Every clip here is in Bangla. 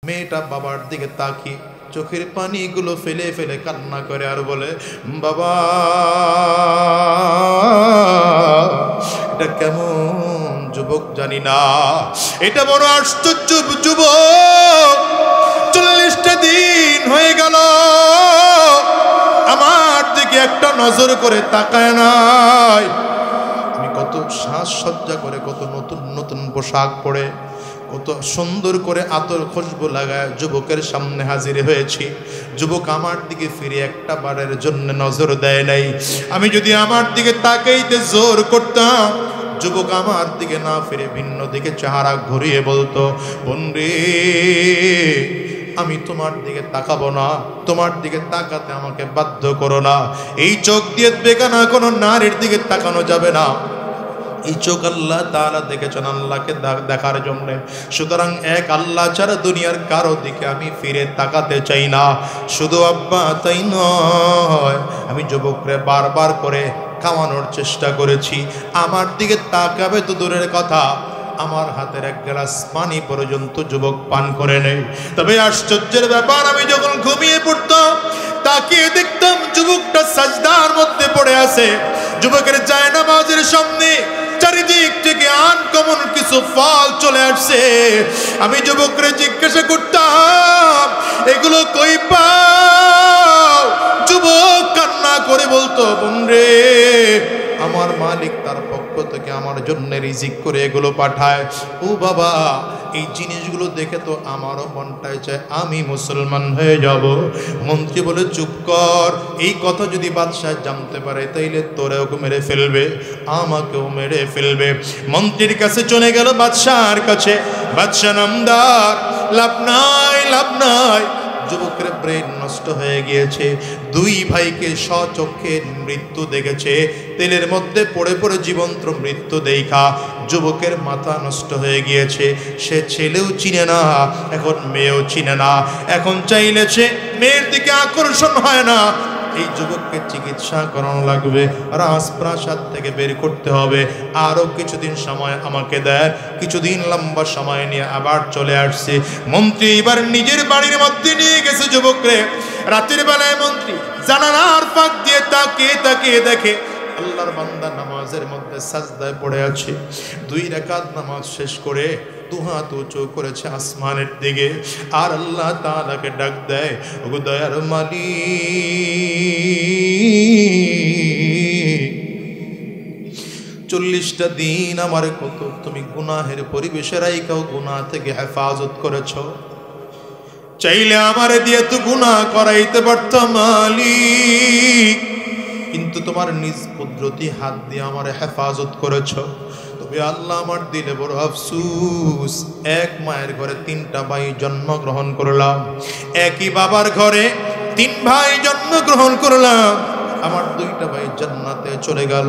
মেয়েটা বাবার দিকে তাকিয়ে চোখের পানিগুলো ফেলে ফেলে কান্না করে আর বলে, বাবা এটা কেমন যুবক জানি না, এটা বড় আশ্চর্য যুবক। 40টা দিন হয়ে গেল আমার দিকে একটা নজর করে তাকায় নাই। আমি কত সাজসজ্জা করে, কত নতুন নতুন পোশাক পরে, কত সুন্দর করে আতর খুশবু লাগায় যুবকের সামনে হাজির হয়েছি। যুবক আমার দিকে ফিরে একটা বারের জন্য নজর দেয় নাই। আমি যদি আমার দিকে তাকাইতে জোর করতাম, যুবক আমার দিকে না ফিরে ভিন্ন দিকে চেহারা ঘুরিয়ে বলতো, বন্ধু আমি তোমার দিকে তাকাবো না, তোমার দিকে তাকাতে আমাকে বাধ্য করো না। এই চোখ দিয়ে বেগানা কোনো নারীর দিকে তাকানো যাবে না। এই চোখ আল্লাহ তাআলা দেখেছেন আল্লাহকে দেখার জন্য। সুতরাং এক আল্লাহ ছাড়া দুনিয়ার কারো দিকে আমি ফিরে তাকাতে চাই না। শুধু আব্বা তাই নয়, আমি যুবকরে বারবার করে খাওয়ানোর চেষ্টা করেছি। আমার দিকে তাকাবে তো দূরের কথা, আমার হাতের এক গ্লাস পানি পর্যন্ত যুবক পান করে নেই। তবে আশ্চর্যের ব্যাপার, আমি যখন ঘুমিয়ে পড়তাম তাকিয়ে দেখতাম যুবকটা সাজদার মধ্যে পড়ে আছে। যুবকের জায়নামাজের সামনে চারিদিক থেকে আনকমন কিছু ফল চলে আসছে। আমি যুবকরে জিজ্ঞাসা করতাম, এগুলো কই পাও? যুবক কান্না করে বলতো, বোনরে আমার মালিক তার পক্ষ থেকে আমার জন্য রিজিক করে এগুলো পাঠায়। ও বাবা, এই জিনিসগুলো দেখে তো আমারও মনটাই চায় আমি মুসলমান হয়ে যাব। মন্ত্রী বলে, চুপ কর, এই কথা যদি বাদশাহ জানতে পারে তাইলে তোরেও মেরে ফেলবে, আমাকেও মেরে ফেলবে। মন্ত্রীর কাছে চলে গেল বাদশাহর কাছে। বাদশাহ নামদার, লাভ নাই লাভ নাই। যুবকের ব্রেন নষ্ট হয়ে গিয়েছে। দুই ভাইকে স্বচক্ষে মৃত্যু দেখেছে, তেলের মধ্যে পড়ে পড়ে জীবন্ত মৃত্যু দেখা যুবকের মাথা নষ্ট হয়ে গিয়েছে। সে ছেলেও চিনে না, এখন মেয়েও চিনে না। এখন চাইলেছে মেয়ের দিকে আকর্ষণ হয় না। এই যুবককে চিকিৎসা করানো লাগবে, রাজপ্রাসাদ থেকে বের করতে হবে। আরো কিছুদিন সময় আমাকে দেয়। কিছুদিন লম্বা সময় নিয়ে আবার চলে আসছে। মন্ত্রী এবার নিজের বাড়ির মধ্যে নিয়ে গেছে যুবকরে। রাতের বেলায় মন্ত্রী জানালার ফাঁক দিয়ে তাকিয়ে তাকিয়ে দেখে আল্লাহর বান্দা নামাজের মধ্যে সাজদায় পড়ে আছে। 2 রাকাত নামাজ শেষ করে দুহাত উঁচু করেছে আসমানের দিকে, আর আল্লাহ তাআলাকে ডাক দেয়, ওগো দয়ার মালিক, 40টা দিন আমার কত তুমি গুনাহের পরিবেশে রাইখাও গুনাহ থেকে হেফাজত করেছ। চাইলে আমার দিয়ে তো গুনাহ করাইতে পারতাম মালিক, কিন্তু তোমার নিজ কুদরতি হাত দিয়ে আমার হেফাজত করেছ। তবে আল্লাহ আমার দিলে বড় আফসোস, এক মায়ের ঘরে 3টা ভাই জন্মগ্রহণ করলাম, একই বাবার ঘরে 3 ভাই জন্মগ্রহণ করলাম। আমার 2টা ভাই জান্নাতে চলে গেল,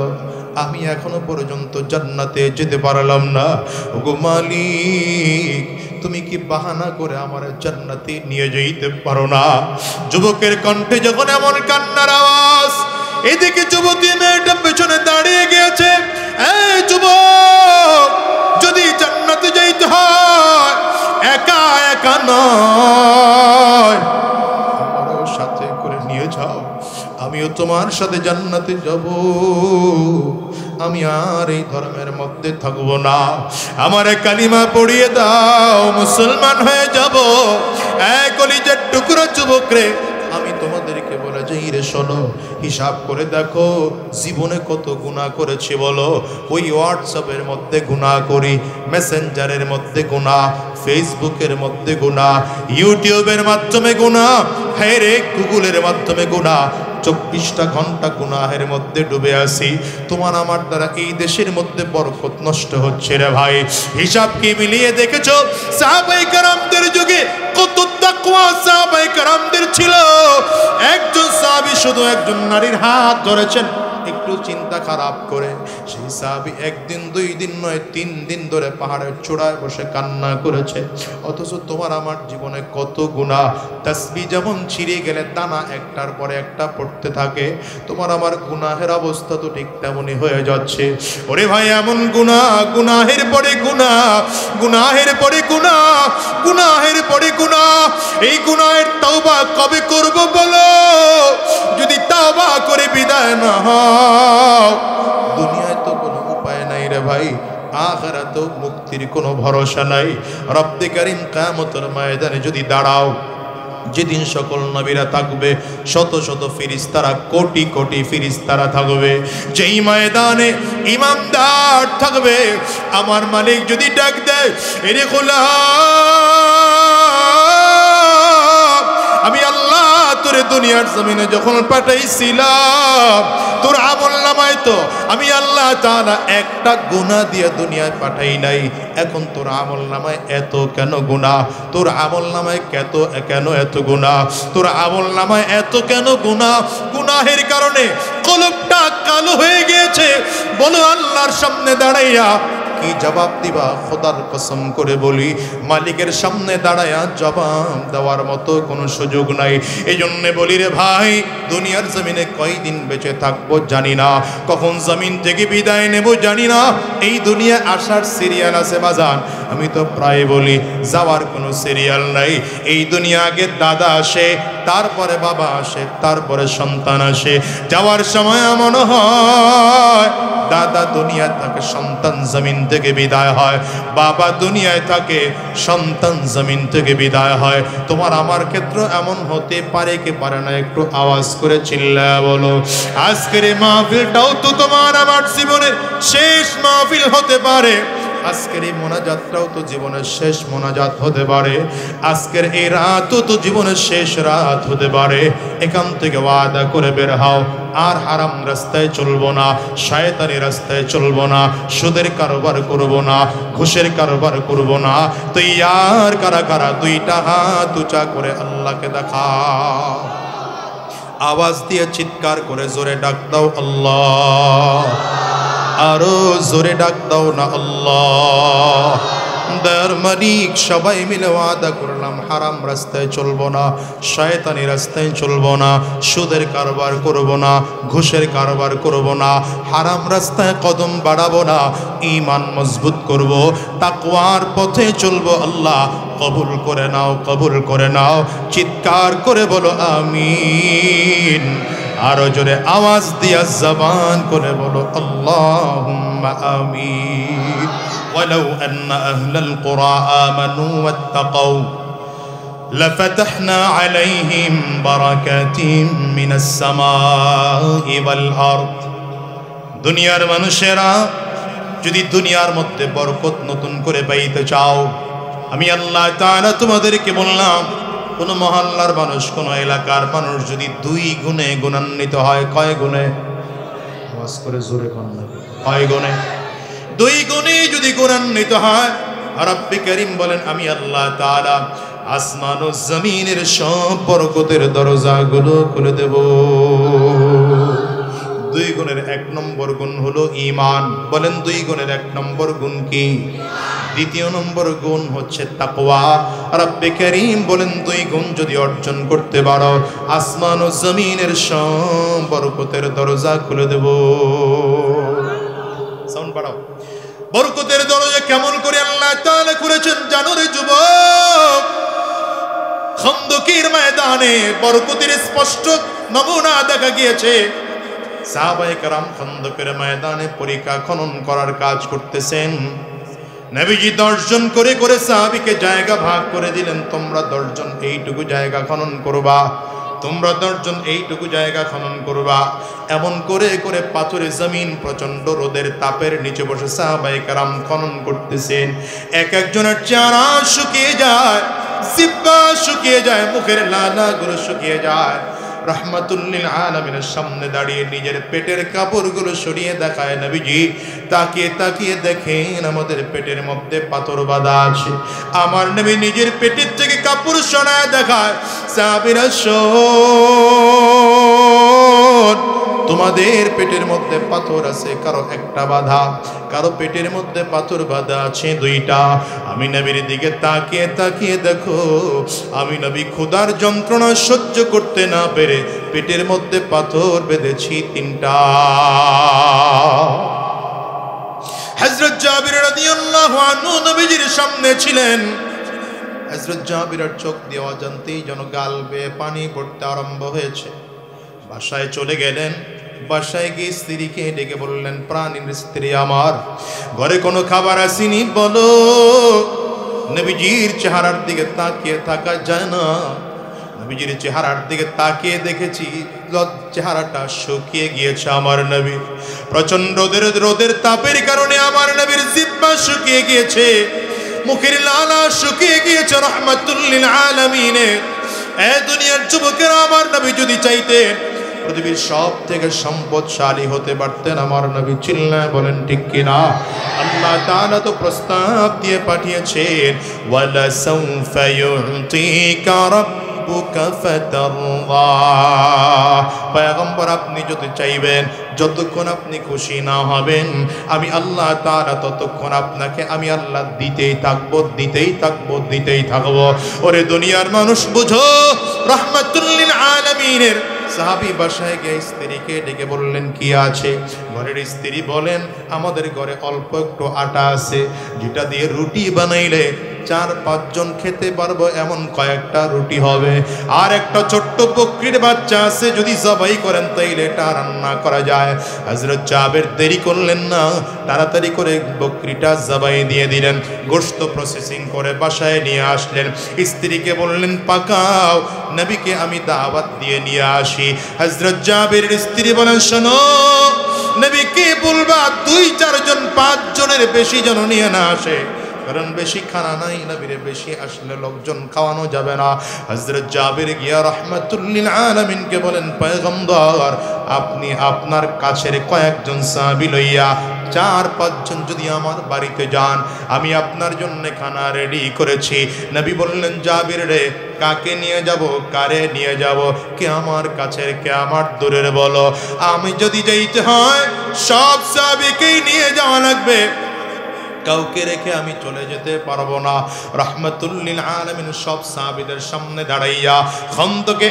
আমি এখনো পর্যন্ত জান্নাতে যেতে পারলাম না। ওগো মালিক, তুমি কি বাহানা করে আমার জান্নাতে নিয়ে যেতে পারো না? যুবকের কণ্ঠে যখন এমন কান্নার আওয়াজ, এদিকে যুবতী মেয়েটা পেছনে দাঁড়িয়ে গিয়েছে। এই যুবক, যদি জান্নাতে যাইতে হয় একা একা নয়, আমারও সাথে করে নিয়ে যাও, আমিও তোমার সাথে জান্নাতে যাব। আমি আর এই ধর্মের মধ্যে থাকবো না, আমার কালিমা পড়িয়ে দাও, মুসলমান হয়ে যাব। এক কলিজার টুকরো যুবক রে, আমি তোমাদেরকে বলে যাই রে, শোনো, হিসাব করে দেখো জীবনে কত গুনাহ করেছি বলো। ওই হোয়াটসঅ্যাপের মধ্যে গুনাহ করি, মেসেঞ্জারের মধ্যে গুনাহ, ফেসবুকের মধ্যে গুনাহ, ইউটিউবের মাধ্যমে গুনাহ, হ্যাঁ রে গুগলের মাধ্যমে গুনাহ। 24টা ঘন্টা গুনাহের মধ্যে ডুবে আছি। তোমার আমার দ্বারা এই দেশের মধ্যে বরকত নষ্ট হচ্ছে রে ভাই। হিসাব কি মিলিয়ে দেখেছো? সাহাবায়ে কেরামদের যুগে কত তাকওয়া সাহাবায়ে কেরামদের ছিল। একজন সাহাবী শুধু একজন নারীর হাত ধরেছেন, একটু চিন্তা খারাপ করে সেই সাহাবী 1 দিন 2 দিন নয় 3 দিন ধরে পাহাড়ের চূড়ায় বসে কান্না করেছে। অথচ তোমার আমার জীবনে কত গুনাহ। তাসবিহ যেমন ছিঁড়ে গেলে দানা একটার পরে একটা পড়তে থাকে, তোমার আমার গুনাহের অবস্থা তো ঠিক তেমনই হয়ে যাচ্ছে। ওরে ভাই, এমন গুনাহ, গুনাহের পরে গুনাহ, গুনাহের পরে গুনাহ, গুনাহের পরে গুনাহ। এই গুনাহের তওবা কবে করব বলো? যদি তওবা করে বিদায় না হও, দুনিয়ায় তো কোনো উপায় নাই রে ভাই, আখিরাতেও মুক্তির কোনো ভরসা নাই। রব্বে কারীম কিয়ামতের ময়দানে যদি দাঁড়াও, যেদিন সকল নবীরা থাকবে, শত শত ফেরেশতারা, কোটি কোটি ফেরেশতারা থাকবে, যেই ময়দানে ইমানদার থাকবে, আমার মালিক যদি ডাক দেয়, এরে গোলাম, আমি আল্লাহ তোরে দুনিয়ার জমিনে যখন পাঠাইছিলাম, তোর আমলনামায় তো আমি আল্লাহ তাআলা একটা গুনাহ দিয়ে দুনিয়ায় পাঠাই নাই, এখন তোর আমলনামায় এত কেন গুনাহ? তোর আমলনামায় কেন এত গুনাহ? তোর আমলনামায় এত কেন গুনাহ? গুনাহের কারণে কলবটা কালো হয়ে গিয়েছে। বলো আল্লাহর সামনে দাঁড়াইয়া কি জবাব দিবা? খোদার কসম করে বলি, মালিকের সামনে দাঁড়ায়া জবাব দেওয়ার মতো কোনো সুযোগ নাই। এই জন্য বলি রে ভাই, দুনিয়ার জমিনে কয়দিন বেঁচে থাকবো জানি না, কখন জমিন থেকে বিদায় নেব জানি না। এই দুনিয়া আসার সিরিয়াল আছে বাজান, আমি তো প্রায় বলি যাওয়ার কোনো সিরিয়াল নাই। এই দুনিয়া আগে দাদা আসে, তারপরে বাবা আসে, তারপরে সন্তান আসে। যাওয়ার সময় মনে হয় দাদা দুনিয়ায় থাকে, সন্তান জমিন থেকে বিদায় হয়, বাবা দুনিয়ায় থাকে, সন্তান জমিন থেকে বিদায় হয়। তোমার আমার ক্ষেত্রে এমন হতে পারে কি পারে না? একটু আওয়াজ করে চিল্লায়া বলো। আজকের এই মাহফিলটাও তো তোমার আমার জীবনের শেষ মাহফিল হতে পারে। আজকের এই মোনাজাতটাও তো জীবনের শেষ মোনাজাত হতে পারে। আজকের এই রাতও তো জীবনের শেষ রাত হতে পারে। এখান থেকে ওয়াদা করে বের হও, আর হারাম রাস্তায় চলবো না, শয়তানি রাস্তায় চলবো না, সুদের কারবার করব না, ঘুষের কারবার করব না। তো ইয়ার কারা কারা দুইটা হাত উঁচা করে আল্লাহকে দেখাও, আওয়াজ দিয়ে চিৎকার করে জোরে ডাক দাও আল্লাহ, আরো জোরে ডাক দাও না আল্লাহ। দয়ার মালিক, সবাই মিলে ওয়াদা করলাম হারাম রাস্তায় চলবো না, শয়তানি রাস্তায় চলবো না, সুদের কারবার করব না, ঘুষের কারবার করব না, হারাম রাস্তায় কদম বাড়াবো না, ঈমান মজবুত করব, তাকওয়ার পথে চলবো। আল্লাহ কবুল করে নাও, কবুল করে নাও। চিৎকার করে বলো আমিন। আরো জোরে আওয়াজ দিয়া জবান করে বলো আল্লাহুম্মা আমিন। ওয়ালাউ আন্না আহলাল কুরা আমানু ওয়াত্তাকাউ লাফাতাহনা আলাইহিম বারাকাতিম মিনাস সামাই ওয়াল আরদ। দুনিয়ার মানুষেরা যদি দুনিয়ার মধ্যে বরকত নতুন করে পাইতে চাও, আমি আল্লাহ তাআলা তোমাদেরকে বললাম, কোন মহল্লার মানুষ, কোন এলাকার মানুষ যদি 2 গুণে গুণান্বিত হয়, কয় গুণে? আওয়াজ করে জোরে কোন না, কয় গুণে? 2 গুণে যদি গুণান্বিত হয়, রব্বে কারীম বলেন আমি আল্লাহ তাআলা আসমান ও জমিনের সব বরকতের দরজাগুলো খুলে দেব। 2 গুণের 1 নম্বর গুণ হলো ঈমান। বলেন 2 গুণের 1 নম্বর গুণ কি? দ্বিতীয় নম্বর গুণ হচ্ছে তাকওয়া। রব্বে কারীম বলেন 2 গুণ যদি অর্জন করতে পারো, আসমান ও জমিনের সব বরকতের দরজা খুলে দেব। সাউন্ড বাড়াও। বরকতের দরজা কেমন করে আল্লাহ তাআলা খুলেছেন জানো রে যুবক? খন্দকের ময়দানে বরকতের স্পষ্ট নমুনা দেখা গিয়েছে। সাহাবায়ে কেরাম খন্দকের ময়দানে পরিখা খনন করার কাজ করতেছেন। নবীজি 10 জন করে করে সাহাবীকে জায়গা ভাগ করে দিলেন, তোমরা 10 জন এইটুকু জায়গা খনন করবা, তোমরা 10 জন এইটুকু জায়গা খনন করবা। এমন করে করে পাথরের জমিন প্রচন্ড রোদের তাপের নিচে বসে সাহাবায়ে কেরাম খনন করতেছেন। এক একজনের চেহারা শুকিয়ে যায়, জিহ্বা শুকিয়ে যায়, মুখের লালাগুলো শুকিয়ে যায়। রহমাতুল লিল আলামিনের সামনে দাঁড়িয়ে নিজের পেটের কাপড়গুলো সরিয়ে দেখায় নবীজি। তাকিয়ে তাকিয়ে দেখেন আমাদের পেটের মধ্যে পাথর বাঁধা আছে। আমার নবী নিজের পেটের থেকে কাপড় সরায় দেখায়, সাহাবীরা শোন, তোমাদের পেটের মধ্যে পাথর আছে, কারো একটা বাঁধা, কারো পেটের মধ্যে পাথর বাঁধা আছে 2টা। আমি নবীর দিকে তাকিয়ে তাকিয়ে দেখো, আমি নবী ক্ষুধার যন্ত্রণা সহ্য করতে না পেরে পেটের মধ্যে পাথর বেঁধেছি 3টা। হযরত জাবির রাদিয়াল্লাহু আনহু নবীজির সামনে ছিলেন। হযরত জাবিরের চোখ দিয়ে অজান্তেই যেন গাল বেয়ে পানি পড়তে আরম্ভ হয়েছে। বাসায় চলে গেলেন। বাসায় গিয়ে স্ত্রীকে ডেকে বললেন, প্রাণীর স্ত্রী আমার, ঘরে কোনো খাবার আসেনি বলো। নবীজির চেহারার দিকে তাকিয়ে থাকা যায় না। নবীজির চেহারার দিকে তাকিয়ে দেখেছি চেহারাটা শুকিয়ে গিয়েছে আমার নবী। প্রচন্ড রোদের তাপের কারণে আমার নবীর জিহ্বা শুকিয়ে গিয়েছে, মুখের লালা শুকিয়ে গিয়েছে। রাহমাতুল লিল আলামিনের এই দুনিয়ার যুবকেরা আমার নবী যদি চাইতেন পৃথিবীর সব থেকে সম্পদশালী হতে পারতেন। আমার নবী চিল্লায় বলেন ঠিক কিনা? আল্লাহ তাআলা তো প্রস্তাব দিয়ে পাঠিয়েছেন, ওয়ালা সাউফা ইউতিকা রাব্বুকা ফাতারদা। পয়গম্বর আপনি যদি চাইবেন, যতক্ষণ আপনি খুশি না হবেন আমি আল্লাহ তাআলা ততক্ষণ আপনাকে আমি আল্লাহ দিতেই থাকবো, দিতেই থাকবো, দিতেই থাকবো। ওরে দুনিয়ার মানুষ বুঝো, রাহমাতুল লিল আলামিনের সাহাবী বাসায় গিয়ে স্ত্রীকে ডেকে বললেন, কি আছে? ঘরের স্ত্রী বলেন, আমাদের ঘরে অল্প একটু আটা আছে, যেটা দিয়ে রুটি বানাইলে 4-5 জন খেতে পারবো এমন কয়েকটা রুটি হবে। আর একটা ছোট্ট বকরির বাচ্চা আছে, যদি জবাই করেন তাইলে এটা রান্না করা যায়। হযরত জাবের দেরি করলেন না, তাড়াতাড়ি করে বকরিটা জবাই দিয়ে দিলেন। গোশত প্রসেসিং করে বাসায় নিয়ে আসলেন। স্ত্রীকে বললেন, পাকাও, নবীকে আমি দাওয়াত দিয়ে নিয়ে আসি। হযরত জাবের স্ত্রী বলেন, শোনো, নবীকে বলবা 2-4 জন 5 জনের বেশি যেন নিয়ে না আসে, কারণ বেশি খানা নাই, নবীরে বেশি আসলে লোকজন খাওয়ানো যাবে না। হযরত জাবির গিয়া রাহমাতুল লিল আলামিনকে বলেন, পয়গম্বর আপনি আপনার কাছের কয়েকজন সাহাবী লইয়া 4-5 জন যদি আমার বাড়িতে যান, আমি আপনার জন্য খানা রেডি করেছি। নবী বললেন, জাবির রে, কাকে নিয়ে যাব, কারে নিয়ে যাব, কে আমার কাছের কে আমার দূরের বলো। আমি যদি যাইতে হয় সব সাহাবীকেই নিয়ে যাওয়া লাগবে, কাউকে রেখে আমি চলে যেতে পারবো না। রাহমাতুল লিল আলামিন সব সাহাবীদের সামনে দাঁড়াইয়া খন্দকে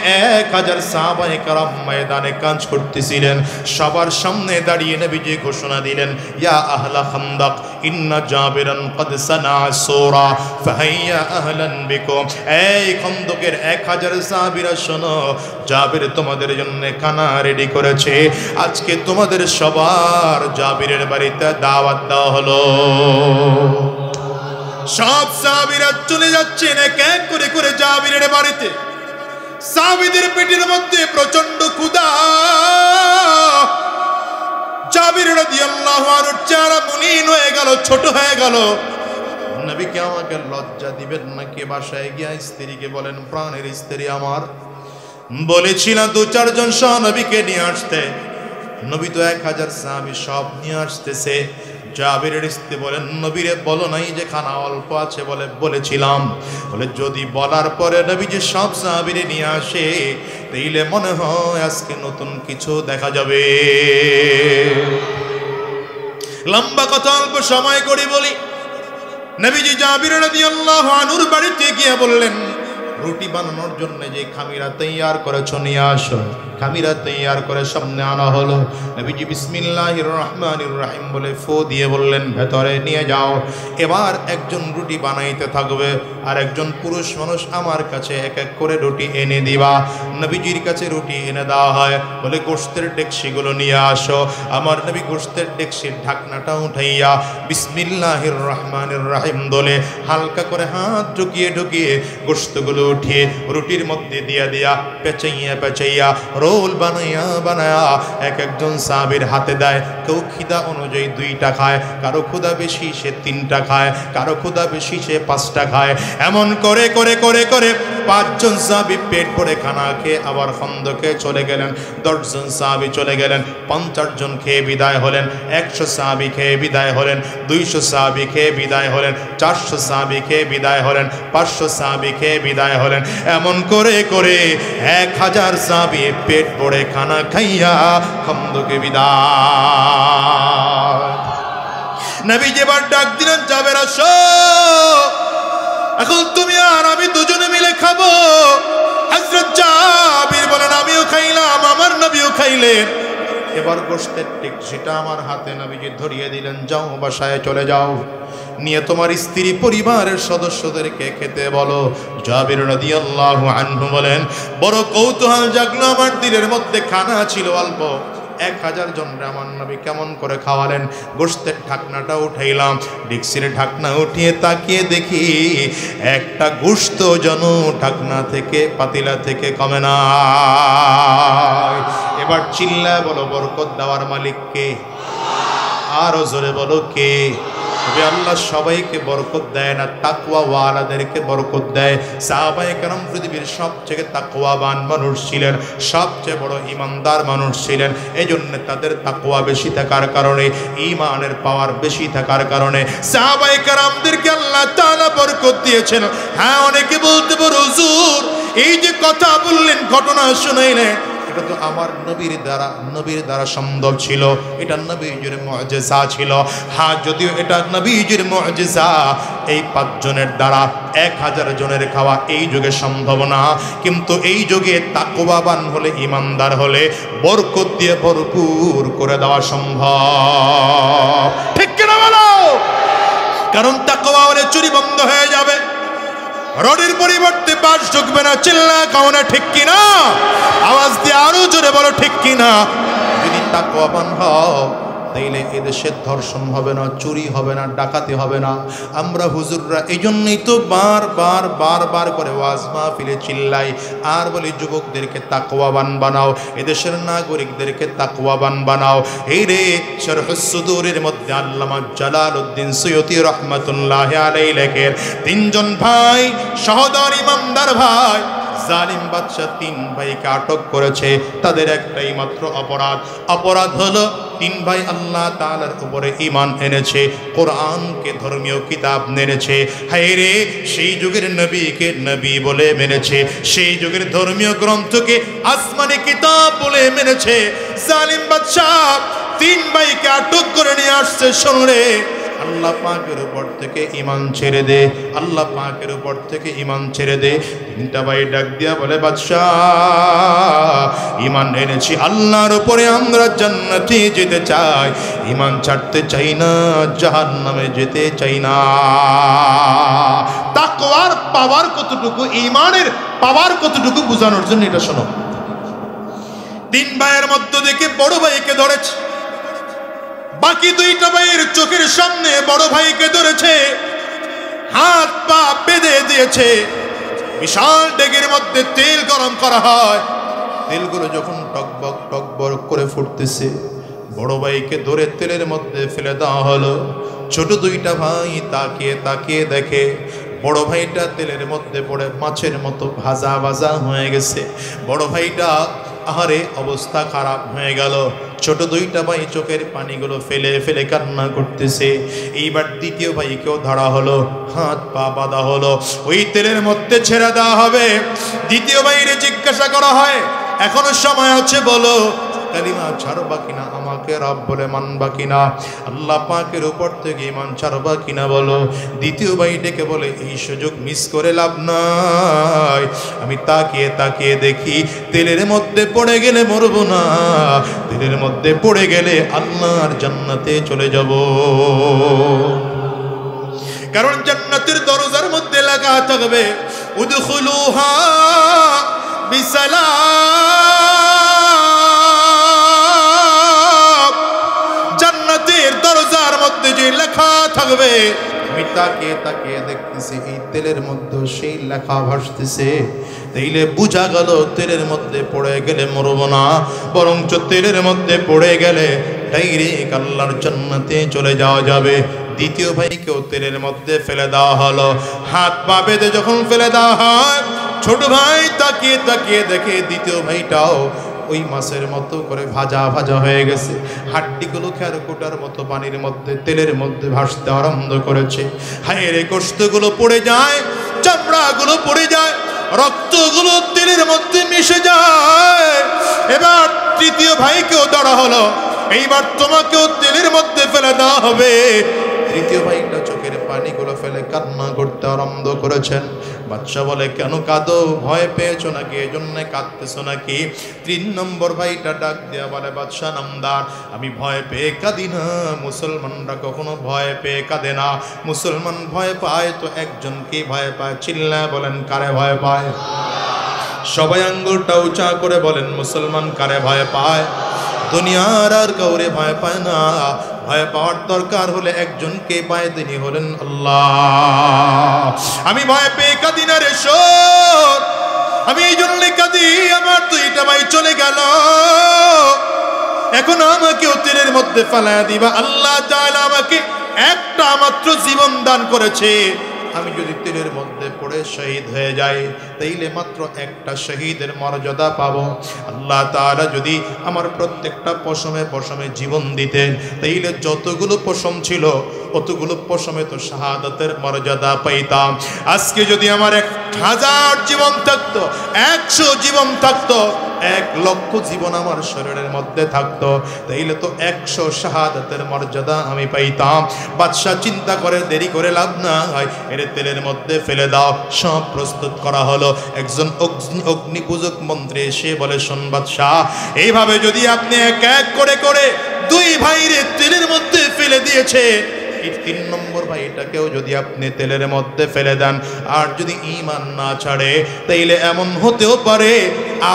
1000 সাহাবায়ে কেরাম ময়দানে কাজ করতেছিলেন। সবার সামনে দাঁড়িয়ে নবীজি ঘোষণা দিলেন, ইয়া আহলা খন্দক ইন্না জাবিরান কদ সানা সূরা ফাহাইয়া আহলান বিকুম। এই খন্দকের 1000 সাহাবীরা শোনো, জাবির তোমাদের জন্য খানা রেডি করেছে। আজকে তোমাদের সবার জাবিরের বাড়িতে দাওয়াত দেওয়া হলো। সব সাহাবীরা চলে যাচ্ছেন এক এক করে করে জাবিরের বাড়িতে। সাহাবীদের পেটের মধ্যে প্রচন্ড ক্ষুধা। জাবির রাদিয়াল্লাহু আনহু চেহারা মলিন হয়ে গেল, ছোট হয়ে গেল। নবীকে আমাকে লজ্জা দিবেন নাকি? বাসায় গিয়া স্ত্রীকে বলেন, প্রাণের স্ত্রী আমার, বলেছিলাম 2-4 জন সহ নবীকে নিয়ে আসতে। নবী তো 1000 সাহাবী সব নিয়ে আসতেছে। জাবিরের স্ত্রী বলেন, নবীরে বলো নাই যে খানা অল্প আছে? বলে, বলেছিলাম। বলে, যদি বলার পরে নবী যে সব সাহাবীরে নিয়ে আসে, তাইলে মনে হয় আজকে নতুন কিছু দেখা যাবে। লম্বা কথা অল্প সময় করে বলি। নবীজি জাবির রাদিয়াল্লাহু আনহুর বাড়িতে গিয়ে বললেন, রুটি বানানোর জন্য যে খামিরা তৈয়ার করেছ নিয়ে আসো। খামিরা তৈয়ার করে সামনে আনা হলো। নবীজি বিসমিল্লাহির রহমানির রহিম বলে ফু দিয়ে বললেন, ভেতরে নিয়ে যাও। এবার একজন রুটি বানাইতে থাকবে, আর একজন পুরুষ মানুষ আমার কাছে এক এক করে রুটি এনে দিবা। নবীজির কাছে রুটি এনে দেওয়া হয়। বলে, গোশতের ডেকসিগুলো নিয়ে আসো। আমার নবী গোশতের ডেকসির ঢাকনাটা উঠাইয়া বিসমিল্লাহির রহমানির রহিম বলে হালকা করে হাত ঢুকিয়ে ঢুকিয়ে গোশতগুলো উঠিয়ে রুটির মধ্যে দিয়া দিয়া পেঁচাইয়া পেঁচাইয়া রোল বানাইয়া বানায়া এক একজন সাহাবীর হাতে দেয়। কেউ খিদা অনুযায়ী 2টা খায়, কারো ক্ষুধা বেশি সে 3টা খায়, কারো ক্ষুধা বেশি সে 5টা খায়। এমন করে করে করে করে 5 জন সাহাবী পেট ভরে খানা খেয়ে আবার খন্দকে চলে গেলেন। 10 জন সাহাবী চলে গেলেন। 50 জন খেয়ে বিদায় হলেন। 100 সাহাবী খেয়ে বিদায় হলেন। 200 সাহাবী খেয়ে বিদায় হলেন। 400 সাহাবী খেয়ে বিদায় হলেন। 500 সাহাবী খেয়ে বিদায় হলেন। এমন করে করে 1000 সাহাবী পেট ভরে খানা খাইয়া খন্দকে বিদায়। নবী যেবার ডাক দিলেন, জাবের আসো, এখন তুমি আর আমি দুজনে মিলে খাবো। হযরত জাবির বলেন, আমিও খাইলাম, আমার নবীও খাইলেন। এবার গোশতের টিকচিটা আমার হাতে নবীজি ধরিয়ে দিলেন, যাও বাসায় চলে যাও, নিয়ে তোমার স্ত্রী পরিবারের সদস্যদেরকে খেতে বলো। জাবির রাদিয়াল্লাহু আনহু বলেন, বড় কৌতূহল জাগলো আমার দিলের মধ্যে। খানা ছিল অল্প, 1000 জনরে আমার নবী কেমন করে খাওয়ালেন। গোশতের ঢাকনাটা উঠাইলাম, ডিক্সির ঢাকনা উঠিয়ে তাকিয়ে দেখি একটা গোশত যেন ঢাকনা থেকে পাতিলা থেকে কমে না। এবার চিল্লায় বলো, বরকত দেওয়ার মালিক কে? আরো জোরে বলো কে? তবে আল্লাহ সবাইকে বরকত দেয় না, তাকওয়া ওয়ালাদেরকে বরকত দেয়। সাহাবায়ে কেরাম পৃথিবীর সবচেয়ে তাকওয়াবান মানুষ ছিলেন, সবচেয়ে বড় ইমানদার মানুষ ছিলেন। এই জন্য তাদের তাকওয়া বেশি থাকার কারণে, ঈমানের পাওয়ার বেশি থাকার কারণে সাহাবায়ে কেরামদেরকে আল্লাহ তাআলা বরকত দিয়েছেন। হ্যাঁ, অনেকে বলতে পারে হুজুর এই যে কথা বললেন, ঘটনা শুনাইলেন, এটা তো আমার নবীর দ্বারা সম্ভব ছিল, এটা নবীজির মুআজিজা ছিল। হ্যাঁ, যদিও এটা নবীজির মুআজিজা, এই 5 জনের দ্বারা 1000 জনের খাওয়া এই যুগে সম্ভব না। কিন্তু এই যুগে তাকওয়াবান হলে, ইমানদার হলে বরকত দিয়ে ভরপুর করে দেওয়া সম্ভব। ঠিক কিনা বলো? কারণ তাকওয়া হলে চুরি বন্ধ হয়ে যাবে, রডের পরিবর্তে বাঁশ ঢুকবে না। চিল্লা কাও না ঠিক কিনা? আওয়াজ দিয়ে আরো জোরে বলো ঠিক কিনা? যদি তাকওয়াবান হও তাইলে এদেশে ধর্ষণ হবে না, চুরি হবে না, ডাকাতি হবে না। আমরা হুজুররা এই জন্যই তো বারবার করে ওয়াজ মাহফিলে চিল্লাই আর বলি, যুবকদেরকে তাকওয়াবান বানাও, এদেশের নাগরিকদেরকে তাকওয়াবান বানাও। এই রে শরহুস সুদূরের মধ্যে আল্লামা জালালউদ্দিন সুয়ুতী রাহমাতুল্লাহি আলাইহি লেখেন, 3 জন ভাই, সহদর ইমানদার ভাই, জালিম বাদশা 3 ভাইকে আটক করেছে। তাদের একটাই মাত্র অপরাধ হলো 3 ভাই আল্লাহ তাআলার উপরে ঈমান এনেছে, কোরআনকে ধর্মীয় কিতাব মেনেছে। হায় রে, সেই যুগের নবীকে নবী বলে মেনেছে, সেই যুগের ধর্মীয় গ্রন্থকে আসমানি কিতাব বলে মেনেছে। জালিম বাদশা 3 ভাইকে আটক করে নিয়ে আসছে। শুনলে আল্লাহ পাকের উপর থেকে ঈমান ছেড়ে দে, আল্লাহ পাকের উপর থেকে ঈমান ছেড়ে দে। 3টা ভাই ডাক দিয়া বলে, বাদশাহ ঈমান এনেছি আল্লাহর উপরে, আমরা জান্নাতে যেতে চাই, ঈমান ছাড়তে চাই না, জাহান্নামে যেতে চাই না। তাকওয়ার পাওয়ার কতটুকু, ঈমানের পাওয়ার কতটুকু বোঝানোর জন্য এটা শোনো। 3 ভাইয়ের মধ্যে থেকে বড় ভাইকে ধরেছে, বাকি 2টা ভাইয়ের চোখের সামনে বড় ভাইকে ধরেছে, হাত পা বেঁধে দিয়েছে। বিশাল ডেগের মধ্যে তেল গরম করা হয়, তেলগুলো যখন টকবক করে ফুটতেছে, বড় ভাইকে ধরে তেলের মধ্যে ফেলে দেওয়া হলো। ছোট 2টা ভাই তাকিয়ে দেখে বড় ভাইটা তেলের মধ্যে পড়ে মাছের মতো ভাজা হয়ে গেছে। বড় ভাইটা আহারে অবস্থা খারাপ হয়ে গেল। ছোট 2টা ভাই চোখের পানিগুলো ফেলে কান্না করতেছে। এইবার 2য় ভাইকেও ধরা হলো, হাত পা বাঁধা হলো, ওই তেলের মধ্যে ছেড়ে দেওয়া হবে। 2য় ভাইরে জিজ্ঞাসা করা হয়, এখনো সময় আছে, বলো কালিমা ছাড়বা কিনা, আমাকে রব বলে মানবা কিনা, আল্লাহ পাকের উপর থেকে ঈমান ছাড়বা কিনা বলো। 2য় ভাই ডেকে বলে, এই সুযোগ মিস করে লাভ নাই, আমি তাকিয়ে দেখি তেলের মধ্যে পড়ে গেলে মরবো না, তেলের মধ্যে পড়ে গেলে আল্লাহর জান্নাতে চলে যাব। কারণ জান্নাতের দরজার মধ্যে লেখা থাকবে, উদখুলুহা বিসালাম। জান্নাতের দরজার মধ্যে যে লেখা থাকবে, আমি তাকিয়ে দেখতেছি এই তেলের মধ্যে সেই লেখা ভাসতেছে। তাইলে বুঝা গেল তেলের মধ্যে পড়ে গেলে মরব না, বরঞ্চ তেলের মধ্যে পড়ে গেলে ডাইরেক্ট আল্লাহর জান্নাতে চলে যাওয়া যাবে। 2য় ভাইকেও তেলের মধ্যে ফেলে দেওয়া হলো। হাত পা বেঁধে যখন ফেলে দেওয়া হয়, ছোট ভাই তাকিয়ে দেখে 2য় ভাইটাও ওই মাছের মতো করে ভাজা হয়ে গেছে। হাড্ডিগুলো খেরকুটার মতো পানির মধ্যে তেলের মধ্যে ভাসতে আরম্ভ করেছে। হায় রে, গোশতগুলো পড়ে যায়, চামড়াগুলো পড়ে যায়, রক্তগুলো তেলের মধ্যে মিশে যায়। এবার 3য় ভাইকেও ধরা হলো, এইবার তোমাকেও তেলের মধ্যে ফেলে দেওয়া হবে। 3য় ভাইটা চোখের পানিগুলো ফেলে কান্না করতে আরম্ভ করেছেন। বাদশা বলে, কেন কাঁদো? ভয় পেয়েছো নাকি, এজন্য কাঁদতেছো নাকি? 3 নম্বর ভাইটা ডাক দেয়া বলে, বাদশা নামদার, আমি ভয় পেয়ে কাঁদি না, মুসলমানরা কখনো ভয় পেয়ে কাঁদে না। মুসলমান ভয় পায় তো একজনকে ভয় পায়। চিল্লায় বলেন, কারে ভয় পায়? সবাই আঙ্গুলটা উঁচা করে বলেন, মুসলমান কারে ভয় পায়? দুনিয়ার আর কাউরে ভয় পায় না। ভয় পাওয়ার দরকার হলে একজনকে পায়, তিনি হলেন আল্লাহ। আমি ভয় পেয়ে কাঁদি না রে শোন, আমি এই জন্য কাঁদি, আমার 2টা ভাই চলে গেল, এখন আমাকে তেলের মধ্যে ফেলায়া দিবা। আল্লাহ তাআলা আমাকে একটা মাত্র জীবন দান করেছে, আমি যদি তেলের মধ্যে পড়ে শহীদ হয়ে যাই তাইলে মাত্র একটা শহীদের মর্যাদা পাবো। আল্লাহ তাআলা যদি আমার প্রত্যেকটা পশমে পশমে জীবন দিতেন তাইলে যতগুলো পশম ছিল অতগুলো পশমে তো শাহাদাতের মর্যাদা পাইতাম। আজকে যদি আমার 1000 জীবন থাকতো, 100 জীবন থাকতো, 1 লক্ষ জীবন আমার শরীরের মধ্যে থাকতো, তাইলে তো 100 শাহাদাতের মর্যাদা আমি পাইতাম। বাদশা চিন্তা করে, দেরি করে লাভ নাই, এর তেলের মধ্যে ফেলে দাও। সব প্রস্তুত করা হলো। একজন অগ্নি পূজক মন্ত্রী এসে বলে, শোন বাদশা, এইভাবে যদি আপনি এক এক করে করে 2 ভাইরে তেলের মধ্যে ফেলে দিয়েছে, এই 3 নম্বর ভাইটাকেও যদি আপনি তেলের মধ্যে ফেলে দেন, আর যদি ঈমান না ছাড়ে, তাইলে এমন হতেও পারে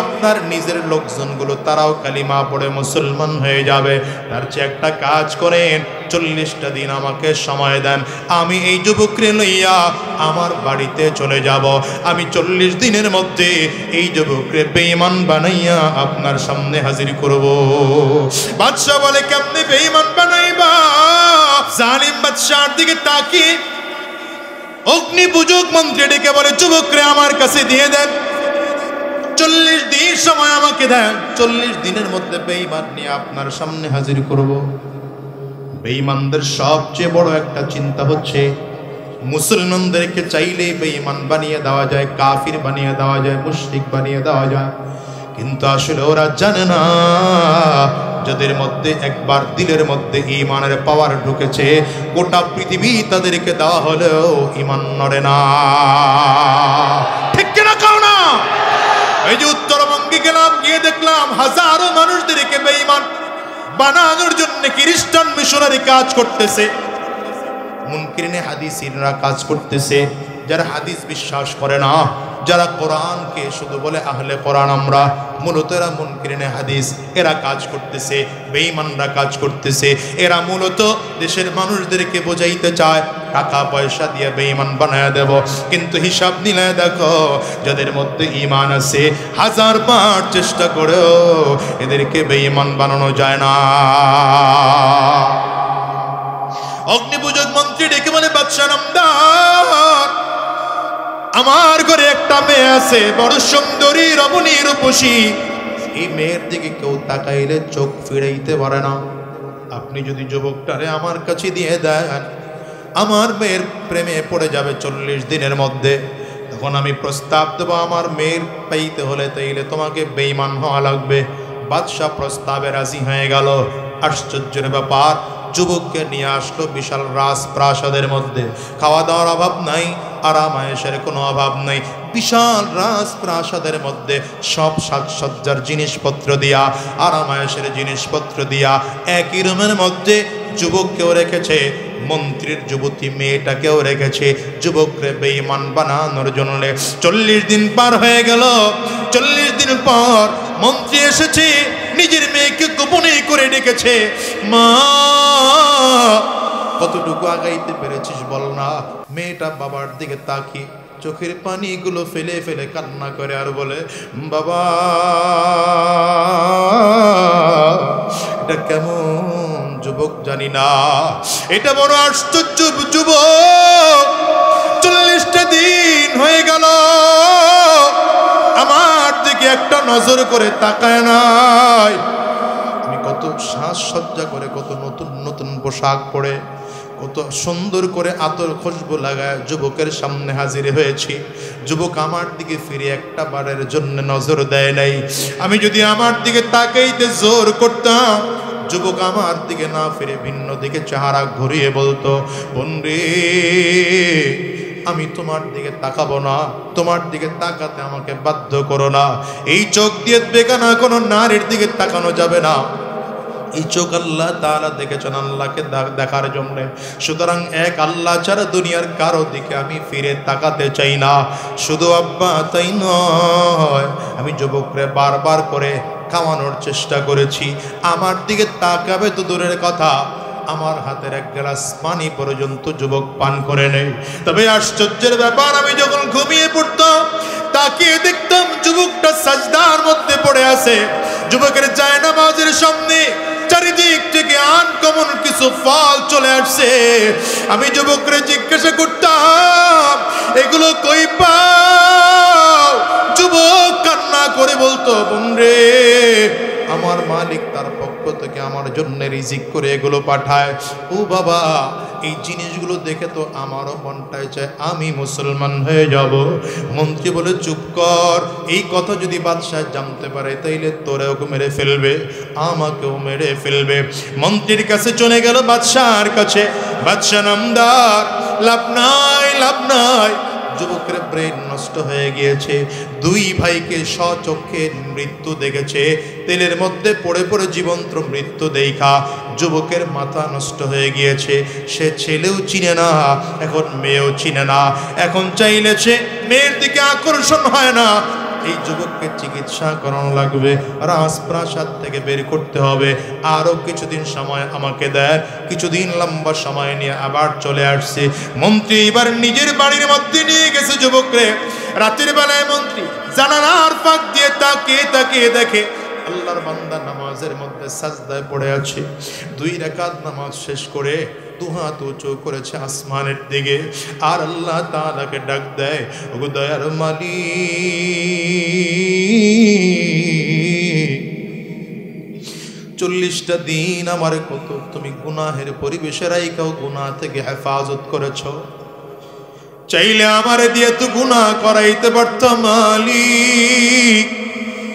আপনার নিজের লোকজনগুলো তারাও কালিমা পড়ে মুসলমান হয়ে যাবে। তার চেয়ে একটা কাজ করেন, 40টা দিন আমাকে সময় দেন, আমি এই যুবকরে লইয়া আমার বাড়িতে চলে যাব। আমি 40 দিনের মধ্যে এই যুবকরে বেঈমান বানাইয়া আপনার সামনে হাজির করব। বাদশা বলে, কেমনে বেঈমান বানাইবা? জালিম বাদশার দিকে তাকিয়ে অগ্নি পূজক মন্ত্রী ডেকে বলে, যুবকরে আমার কাছে দিয়ে দেন, 40 দিন সময় আমাকে দেন, 40 দিনের মধ্যে বেঈমান নিয়ে আপনার সামনে হাজির করব। বেঈমানদের সবচেয়ে বড় একটা চিন্তা হচ্ছে, মুসলমানদেরকে চাইলেই বেঈমান বানিয়ে দেওয়া যায়, কাফির বানিয়ে দেওয়া যায়, মুশরিক বানিয়ে দেওয়া যায়, কিন্তু আসলে ওরা জানে না যাদের মধ্যে একবার দিলের মধ্যে ঈমানের পাওয়ার ঢুকেছে, গোটা পৃথিবী তাদেরকে দেওয়া হলেও ঈমান নড়ে না। ঠিক কিনা কাও না? এই যে উত্তরবঙ্গে গেলাম, গিয়ে দেখলাম হাজারো মানুষদেরকে বেঈমান বানানোর জন্য খ্রিস্টান মিশনারি কাজ করতেছে, মুনকিরিনে হাদিসিনরা কাজ করতেছে, যারা হাদিস বিশ্বাস করে না, যারা কোরআনকে শুধু বলে আহলে কোরআন আমরা, মূলত এরা মুনকিরিনে হাদিস, এরা কাজ করতেছে, বেঈমানরা কাজ করতেছে। এরা মূলত দেশের মানুষদেরকে বোঝাইতে চায় টাকা পয়সা দিয়ে বেঈমান বানায় দেব, কিন্তু হিসাব নিলে দেখো যাদের মধ্যে ঈমান আছে 1000 বার চেষ্টা করেও এদেরকে বেঈমান বানানো যায় না। অগ্নিপূজক মন্ত্রী ডেকে বলে, বাদশা নামদার, আমার ঘরে একটা মেয়ে আছে, বড় সুন্দরী রমণী রূপসী, এই মেয়ের দিকে কেউ তাকাইলে চোখ ফিরাইতে পারে না। আপনি যদি যুবকটারে আমার কাছে দিয়ে দেন, আমার মেয়ের প্রেমে পড়ে যাবে 40 দিনের মধ্যে, তখন আমি প্রস্তাব দেবো, আমার মেয়ের পাইতে হলে তাইলে তোমাকে বেঈমান হওয়া লাগবে। বাদশা প্রস্তাবে রাজি হয়ে গেল। আশ্চর্যের ব্যাপার, যুবককে নিয়ে আসলো বিশাল রাজপ্রাসাদের মধ্যে, খাওয়া দাওয়ার অভাব নাই, আরাম আয়েশের কোনো অভাব নাই। বিশাল রাজপ্রাসাদের মধ্যে সব সাজসজ্জার জিনিসপত্র দিয়া, আরাম আয়েশের জিনিসপত্র দিয়া, একই রুমের মধ্যে যুবককেও রেখেছে, মন্ত্রীর যুবতী মেয়েটাকেও রেখেছে, যুবকরে বেঈমান বানানোর জন্য। 40 দিন পার হয়ে গেল। 40 দিন পর মন্ত্রী এসেছে, নিজের মেয়েকে গোপনে করে ডেকেছে, মা কতটুকু আগাইতে পেরেছিস বল না। মেয়েটা বাবার দিকে তাকিয়ে চোখের পানিগুলো ফেলে ফেলে কান্না করে আর বলে, বাবা এটা কেমন যুবক জানি না, এটা বড় আশ্চর্য যুবক, 40টা দিন হয়ে গেল আমার দিকে একটা নজর করে তাকায় নাই। আমি কত সাজসজ্জা করে, কত নতুন নতুন পোশাক পরে, কত সুন্দর করে আতর খুশবু লাগায় যুবকের সামনে হাজির হয়েছি, যুবক আমার দিকে ফিরে একটা বারের জন্য নজর দেয় নাই। আমি যদি আমার দিকে তাকাইতে জোর করতাম, যুবক আমার দিকে না ফিরে ভিন্ন দিকে চেহারা ঘুরিয়ে বলতো, বন্ধু আমি তোমার দিকে তাকাবো না, তোমার দিকে তাকাতে আমাকে বাধ্য করো না। এই চোখ দিয়ে বেগানা কোনো নারীর দিকে তাকানো যাবে না। এই চোখ আল্লাহ তাআলা দেখেছেন আল্লাহকে দেখার জন্য। সুতরাং এক আল্লাহ ছাড়া দুনিয়ার কারো দিকে আমি ফিরে তাকাতে চাই না। শুধু আব্বা তাই নয়, আমি যুবকরে বারবার করে খাওয়ানোর চেষ্টা করেছি, আমার দিকে তাকাবে তো দূরের কথা, আমার হাতের এক গ্লাস পানি পর্যন্ত যুবক পান করে নেই। তবে আশ্চর্যের ব্যাপার, আমি যখন ঘুমিয়ে পড়তাম তাকিয়ে দেখতাম যুবকটা সাজদার মধ্যে পড়ে আছে। যুবকের জায়নামাজের সামনে চারিদিক থেকে আনকমন কিছু ফল চলে আসছে। আমি যুবকরে জিজ্ঞাসা করতাম, এগুলো কই পাও? যুবক কান্না করে বলতো, বোনরে, আমার মালিক তার পক্ষ থেকে আমার জন্য রিজিক করে এগুলো পাঠায়। ও বাবা, এই জিনিসগুলো দেখে তো আমারও মনটাই চায় আমি মুসলমান হয়ে যাব। মন্ত্রী বলে, চুপ কর, এই কথা যদি বাদশাহ জানতে পারে তাইলে তোরেও মেরে ফেলবে, আমাকেও মেরে ফেলবে। মন্ত্রীর কাছে চলে গেল বাদশাহর কাছে। বাদশাহ নামদার, লাভ নাই, লাভ নাই। যুবকের ব্রেন নষ্ট হয়ে গিয়েছে। দুই ভাইকে স্বচক্ষে মৃত্যু দেখেছে, তেলের মধ্যে পড়ে পড়ে জীবন্ত মৃত্যু দেখা যুবকের মাথা নষ্ট হয়ে গিয়েছে। সে ছেলেও চিনে না, এখন মেয়েও চিনে না। এখন চাইলেছে মেয়ের দিকে আকর্ষণ হয় না। এই যুবককে চিকিৎসা করানো লাগবে, রাজপ্রাসাদ থেকে বের করতে হবে। আরো কিছুদিন সময় আমাকে দেয়। কিছুদিন লম্বা সময় নিয়ে আবার চলে আসছে। মন্ত্রী এবার নিজের বাড়ির মধ্যে নিয়ে গেছে যুবকরে। রাতের বেলায় মন্ত্রী জানালার ফাঁক দিয়ে তাকিয়ে তাকিয়ে দেখে আল্লাহর বান্দা নামাজের মধ্যে সাজদায় পড়ে আছে। 2 রাকাত নামাজ শেষ করে দুহাত উঁচু করেছে আসমানের দিকে, আর আল্লাহ তাআলাকে ডাক দেয়, ওগো দয়ার মালিক, 40টা দিন আমার কত তুমি গুনাহের পরিবেশে রাইখাও গুনাহ থেকে হেফাজত করেছ। চাইলে আমারে দিয়ে তো গুনাহ করাইতে পারতাম মালিক,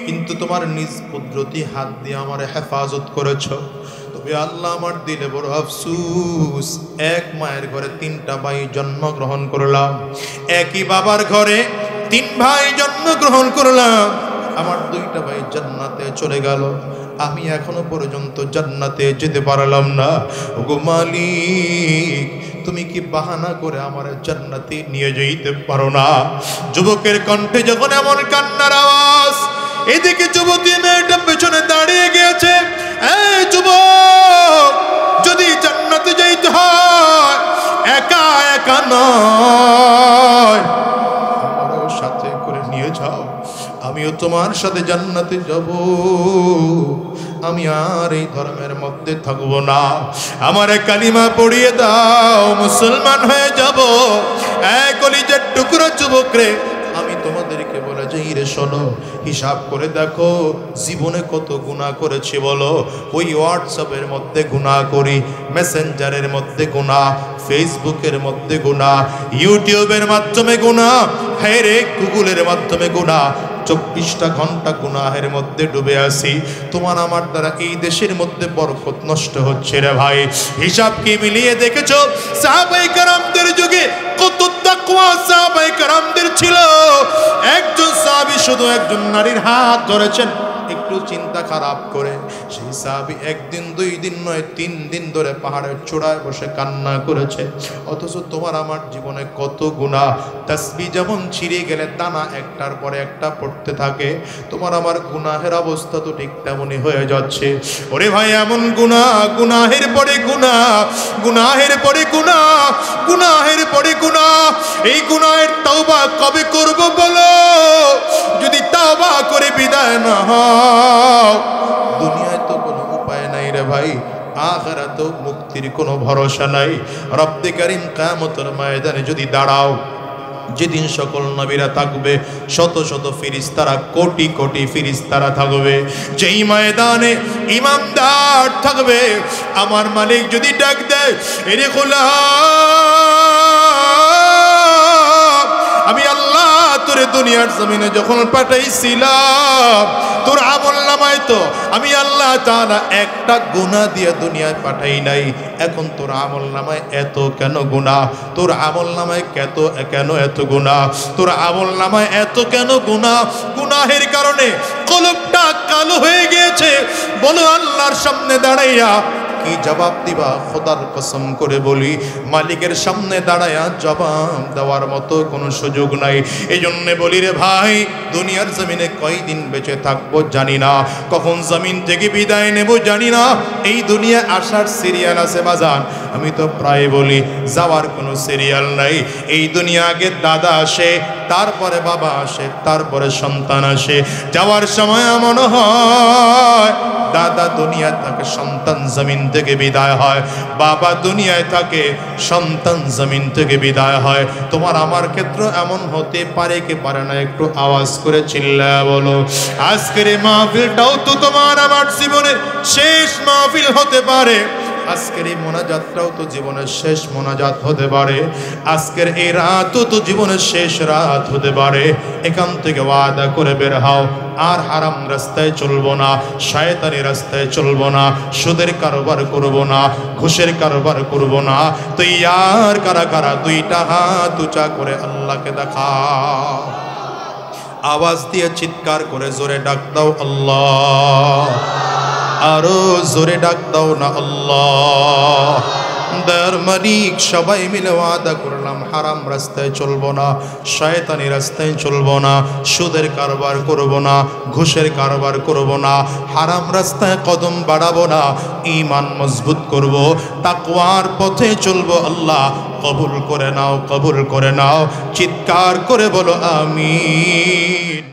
কিন্তু তোমার নিজ কুদরতি হাত দিয়ে আমারে হেফাজত করেছ। তবে আল্লাহ, আমার দিলে বড় আফসুস, এক মায়ের ঘরে 3টা ভাই জন্মগ্রহণ করলাম, একই বাবার ঘরে 3 ভাই জন্মগ্রহণ করলাম। আমার 2টা ভাই জান্নাতে চলে গেল, আমি এখনো পর্যন্ত জান্নাতে যেতে পারলাম না। ওগো মালিক, তুমি কি বাহানা করে আমার জান্নাতে নিয়ে যেতে পারো না? যুবকের কণ্ঠে যখন এমন কান্নার আওয়াজ, এদিকে যুবতী মেয়েটা পেছনে দাঁড়িয়ে গিয়েছে। এই যুবক, যদি জান্নাতে যাইতে হয় একা একা নয়, আমারও সাথে করে নিয়ে যাও, আমিও তোমার সাথে জান্নাতে যাব। আমি আর এই ধর্মের মধ্যে থাকবো না, আমার কালিমা পড়িয়ে দাও, মুসলমান হয়ে যাব। এক কলিজার টুকরো যুবক রে, আমি তোমাদেরকে বলে যাই রে, শোনো, হিসাব করে দেখো জীবনে কত গুনাহ করেছি বলো। ওই হোয়াটসঅ্যাপের মধ্যে গুনাহ করি, মেসেঞ্জারের মধ্যে গুনাহ, ফেসবুকের মধ্যে গুনাহ, ইউটিউবের মাধ্যমে গুনাহ, হ্যাঁ রে, গুগলের মাধ্যমে গুনাহ। 24টা ঘন্টা গুনাহের মধ্যে ডুবে আছি। তোমার আমার দ্বারা এই দেশের মধ্যে বরকত নষ্ট হচ্ছে রে ভাই। হিসাব কি মিলিয়ে দেখেছো? সাহাবায়ে কেরামদের যুগে কত তাকওয়া সাহাবায়ে কেরামদের ছিল। একজন সাহাবী শুধু একজন নারীর হাত ধরেছেন, একটু চিন্তা খারাপ করে সেই সাহাবী 1 দিন 2 দিন নয় 3 দিন ধরে পাহাড়ের চূড়ায় বসে কান্না করেছে। অথচ তোমার আমার জীবনে কত গুনাহ। তাসবিহ যেমন ছিঁড়ে গেলে দানা একটার পরে একটা পড়তে থাকে, তোমার আমার গুনাহের অবস্থা তো ঠিক তেমনই হয়ে যাচ্ছে। ওরে ভাই, এমন গুনাহ, গুনাহের পরে গুনাহ, গুনাহের পরে গুনাহ, গুনাহের পরে গুনাহ। এই গুনাহের তওবা কবে করব বলো? যদি তওবা করে বিদায় না হও, দুনিয়ায় তো কোনো উপায় নাই রে ভাই, আখিরাতে মুক্তির কোনো ভরসা নাই। রব্বে কারীম কিয়ামতের ময়দানে যদি দাঁড়াও, যেদিন সকল নবীরা থাকবে, শত শত ফেরেশতারা, কোটি কোটি ফেরেশতারা থাকবে, যেই ময়দানে ইমানদার থাকবে, আমার মালিক যদি ডাক দেয়, এরে গোলাম, আমি আল্লাহ তোরে দুনিয়ার জমিনে যখন পাঠাইছিলাম তোর আমলনামায় তো আমি আল্লাহ তাআলা একটা গুনাহ দিয়ে দুনিয়ায় পাঠাই নাই। এখন তোর আমলনামায় এত কেন গুনাহ? তোর আমলনামায় কেন এত গুনাহ? তোর আমলনামায় এত কেন গুনাহ? গুনাহের কারণে কলবটা কালো হয়ে গিয়েছে। বলো আল্লাহর সামনে দাঁড়াইয়া কি জবাব দিবা? খোদার কসম করে বলি মালিকের সামনে দাঁড়ায়া জবাব দেওয়ার মতো কোনো সুযোগ নাই। এই জন্যে বলি রে ভাই, দুনিয়ার জমিনে কয়দিন বেঁচে থাকবো জানি না, কখন জমিন থেকে বিদায় নেব জানি না। এই দুনিয়া আসার সিরিয়াল আছে বাজান, আমি তো প্রায় বলি যাওয়ার কোনো সিরিয়াল নাই। এই দুনিয়া আগে দাদা আসে, তারপরে বাবা আসে, তারপরে সন্তান আসে। যাওয়ার সময় এমন হয় দাদা দুনিয়ায় থাকে, সন্তান জমিন থেকে বিদায় হয়। বাবা দুনিয়ায় থাকে, সন্তান জমিন থেকে বিদায় হয়। তোমার আমার ক্ষেত্র এমন হতে পারে কি পারে না? একটু আওয়াজ করে চিল্লায়া বলো। আজকের এই মাহফিলটাও তো তোমার আমার জীবনের শেষ মাহফিল হতে পারে। আজকের এই মোনাজাতটাও তো জীবনের শেষ মোনাজাত হতে পারে। আজকের এই রাতও তো জীবনের শেষ রাত হতে পারে। এখান থেকে ওয়াদা করে বের হও, আর হারাম রাস্তায় চলবো না, শয়তানি রাস্তায় চলবো না, সুদের কারবার করব না, ঘুষের কারবার করব না। তো ইয়ার কারা কারা দুইটা হাত উঁচা করে আল্লাহকে দেখা, আওয়াজ দিয়ে চিৎকার করে জোরে ডাক দাও আল্লাহ। আরো জোরে ডাক দাও না আল্লাহ। দয়ার মালিক সবাই মিলে ওয়াদা করলাম হারাম রাস্তায় চলবো না, শয়তানি রাস্তায় চলবো না, সুদের কারবার করব না, ঘুষের কারবার করব না, হারাম রাস্তায় কদম বাড়াবো না, ঈমান মজবুত করব, তাকওয়ার পথে চলবো। আল্লাহ কবুল করে নাও, কবুল করে নাও। চিৎকার করে বলো আমিন।